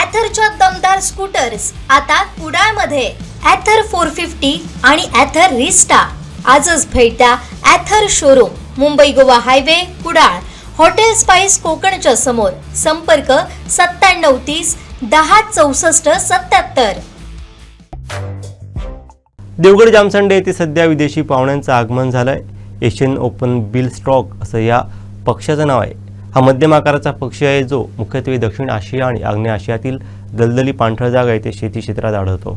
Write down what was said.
ॲथरच्या दमदार स्कूटर्स आता कुडाळमध्ये. ॲथर 450 आणि ॲथर रिस्टा. आजच भेट द्या Ather showroom, Mumbai Goa highway, Kudal, hotel spice कोकणच्या समोर. संपर्क 9730 10 64 77. देवगड जामसंडे येथे सध्या विदेशी पाहुण्यांचं आगमन झालंय. एशियन ओपन बिल स्टॉक असं या पक्ष्याचं नाव आहे. हा मध्यम आकाराचा पक्षी आहे जो मुख्यत्वे दक्षिण आशिया आणि आग्नेय आशियातील दलदली पाणथळ जागा येथे शेती क्षेत्रात आढळतो.